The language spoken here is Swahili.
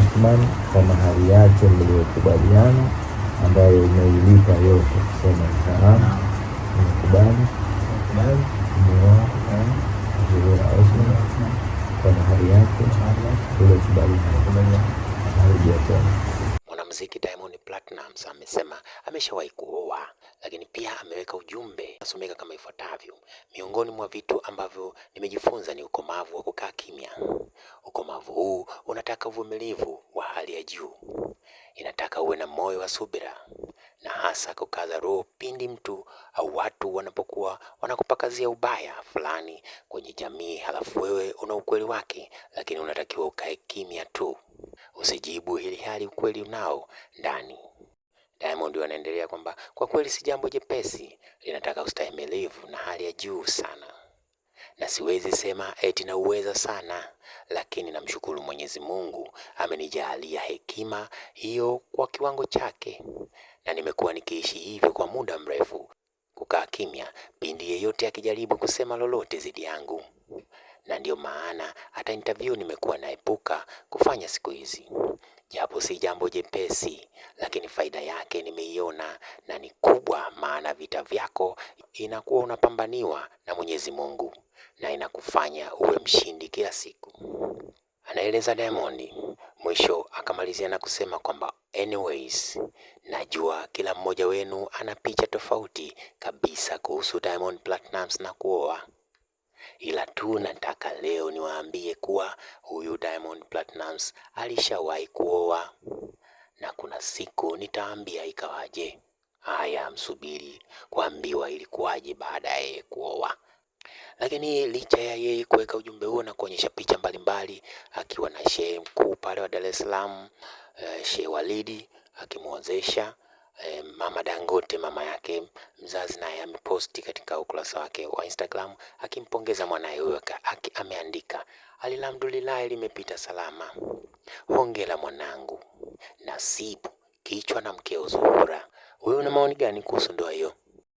Osman kwa mahari yake mliyokubaliana ambayo umeilipa yote, kusema salamu nimekubali kumuoa Zuhura Osman kwa mahari yake uliokubaliana. Mwanamuziki Diamond Platnumz amesema ameshawahi kuoa, lakini pia ameweka ujumbe unasomeka kama ifuatavyo: miongoni mwa vitu ambavyo nimejifunza ni ukomavu wa kukaa kimya. Ukomavu huu unataka uvumilivu wa hali ya juu, inataka uwe na moyo wa subira na hasa kukaza roho pindi mtu au watu wanapokuwa wanakupakazia ubaya fulani kwenye jamii, halafu wewe una ukweli wake, lakini unatakiwa ukae kimya tu, usijibu hili hali ukweli unao ndani. Diamond anaendelea kwamba kwa kweli si jambo jepesi, linataka ustahimilivu na hali ya juu sana, na siwezi sema eti na uweza sana, lakini namshukuru Mwenyezi Mungu amenijalia hekima hiyo kwa kiwango chake, na nimekuwa nikiishi hivyo kwa muda mrefu, kukaa kimya pindi yeyote akijaribu kusema lolote zidi yangu, na ndio maana hata interview nimekuwa naepuka kufanya siku hizi, japo si jambo jepesi, lakini faida yake nimeiona na ni kubwa, maana vita vyako inakuwa unapambaniwa na Mwenyezi Mungu na inakufanya uwe mshindi kila siku, anaeleza Diamond. Mwisho akamalizia na kusema kwamba anyways, najua kila mmoja wenu ana picha tofauti kabisa kuhusu Diamond Platnumz na kuoa, ila tu nataka leo niwaambie kuwa huyu Diamond Platnumz alishawahi kuoa, na kuna siku nitaambia ikawaje. Haya, msubiri kuambiwa ilikuwaje baada ya yeye kuoa. Lakini licha ya yeye kuweka ujumbe huo na kuonyesha picha mbalimbali akiwa na shehe mkuu pale wa Dar es Salaam, Shehe Walidi akimwozesha Mama Dangote, mama yake mzazi, naye ameposti katika ukurasa wake wa Instagram akimpongeza mwanae huyo, ameandika alhamdulillah, limepita salama, hongera mwanangu, nasibu kichwa na mkeo Zuhura. Wewe una maoni gani kuhusu ndoa hiyo?